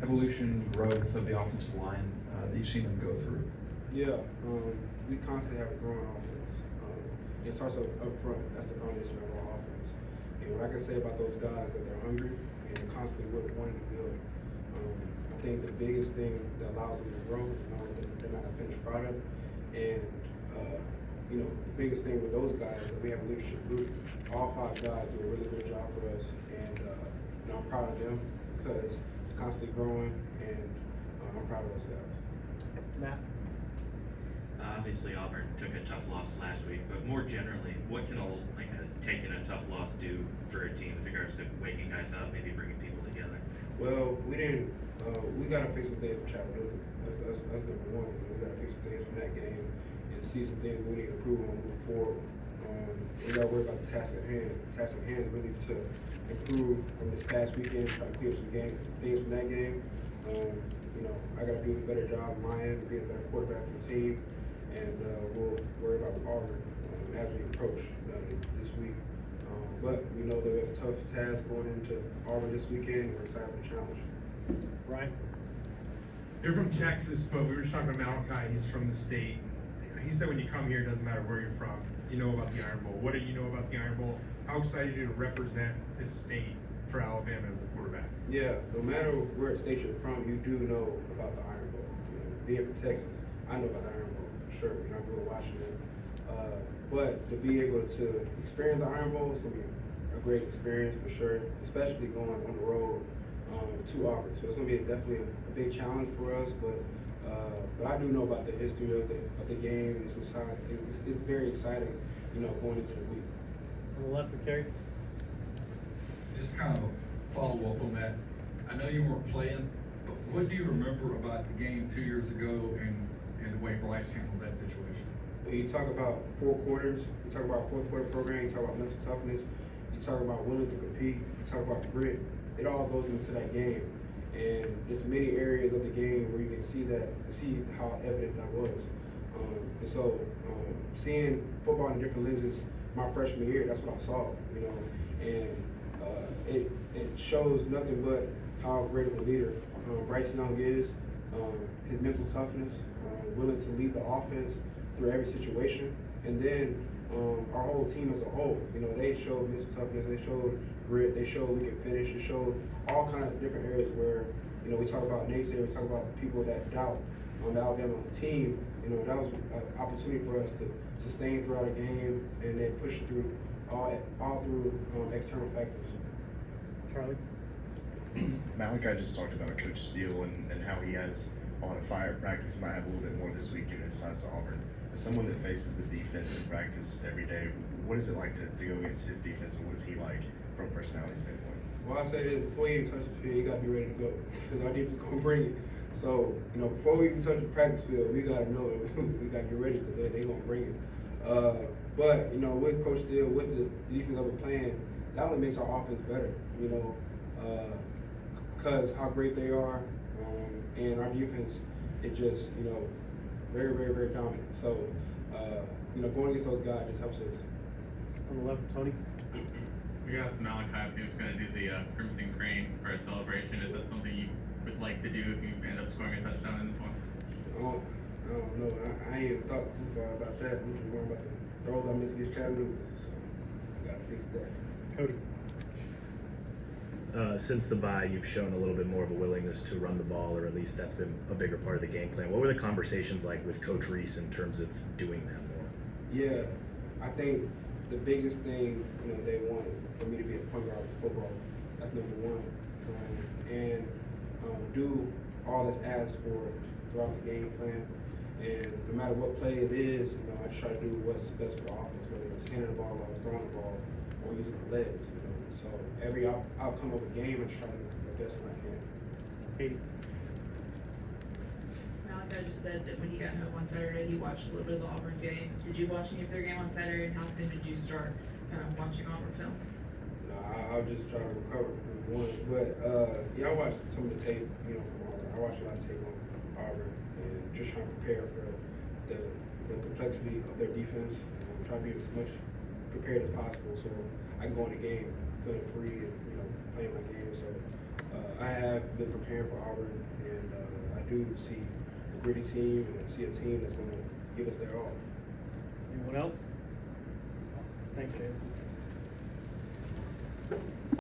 evolution, growth of the offensive line that you've seen them go through? Yeah, we constantly have a growing offense. It starts up front. That's the foundation of our offense. And what I can say about those guys is that they're hungry and constantly wanting to build. I think the biggest thing that allows them to grow is knowing that they're not a finished product. And the biggest thing with those guys is that we have a leadership group. All 5 guys do a really good job for us, and I'm proud of them because they're constantly growing, and I'm proud of those guys. Matt? Obviously, Auburn took a tough loss last week, but more generally, what can taking a tough loss do for a team with regards to waking guys up, maybe bringing people together? Well, we didn't. We got to fix some things with Chattanooga. That's number one. We got to fix some things from that game and see some things we need to improve on moving forward. We got to worry about the task at hand. The task at hand is really to improve from this past weekend, try to clear some things from that game. I got to do a better job on my end, be a better quarterback for the team, and we'll worry about Auburn as we approach this week. But we know that we have a tough task going into Auburn this weekend, and we're excited for the challenge. Ryan? You're from Texas, but we were just talking about Malachi. He's from the state. He said when you come here, it doesn't matter where you're from. You know about the Iron Bowl. What do you know about the Iron Bowl? How excited are you to represent this state for Alabama as the quarterback? Yeah, no matter where state you're from, you do know about the Iron Bowl. Being from Texas, I know about the Iron Bowl for sure. I grew up watching it. But to be able to experience the Iron Bowl is going to be a great experience for sure, especially going on the road to Auburn. So it's going to be definitely a big challenge for us. But I do know about the history of the game. It's very exciting, going into the week. On the left for Kerry? Just kind of follow up on that. I know you weren't playing, but what do you remember about the game 2 years ago and the way Bryce handled that situation? When you talk about 4 quarters, you talk about fourth quarter program, you talk about mental toughness, you talk about willing to compete, you talk about grit. It all goes into that game. And there's many areas of the game where you can see how evident that was. And so seeing football in different lenses my freshman year, that's what I saw, and it shows nothing but how great of a leader Bryce Young is, his mental toughness, willing to lead the offense through every situation, and then our whole team as a whole, they showed mental toughness, they showed grit, they showed we can finish, they showed all kinds of different areas where, we talk about naysayers, we talk about people that doubt on the Alabama team. That was an opportunity for us to sustain throughout a game and then push it through all through external factors. Charlie? Malachi just talked about Coach Steele and how he has a lot of fire at practice. He might have a little bit more this week given his ties to Auburn. As someone that faces the defense in practice every day, what is it like to go against his defense, and what is he like from a personality standpoint? Well, I say this, before you even touch the field, you got to be ready to go because our defense is going to bring it. So, before we even touch the practice field, we got to know that we got to get ready because they're going to bring it. But, with Coach Steele, with the defense that we're playing, that only makes our offense better, because how great they are, and our defense is just, very, very, very dominant. So, going against those guys just helps us. On the left for Tony? We asked Malachi if he was going to do the Crimson Crane for a celebration. Is that something you would like to do if you end up scoring a touchdown in this one? I don't know. I ain't even thought too far about that. I'm just worried about the throws I missed against Chattanooga. So, I got to fix that. Cody? Since the bye, you've shown a little bit more of a willingness to run the ball, or at least that's been a bigger part of the game plan. What were the conversations like with Coach Reese in terms of doing that more? Yeah, I think the biggest thing, they wanted for me to be a point guard for football. That's number one. And do all that's asked for throughout the game plan. And no matter what play it is, I just try to do what's best for the offense, whether it's handing the ball or throwing the ball or using my legs. So every outcome of a game, I just try to do the best I can. Katie? Malachi just said that when he got home on Saturday, he watched a little bit of the Auburn game. Did you watch any of their game on Saturday, and how soon did you start kind of watching Auburn film? I was just trying to recover from one. But, I watched some of the tape, from Auburn. I watched a lot of tape on Auburn and just trying to prepare for the complexity of their defense. Trying to be as much prepared as possible so I can go in the game feeling free and, playing my game. So I have been preparing for Auburn, and I do see a gritty team, and I see a team that's going to give us their all. Anyone else? Awesome. Thanks, Jay.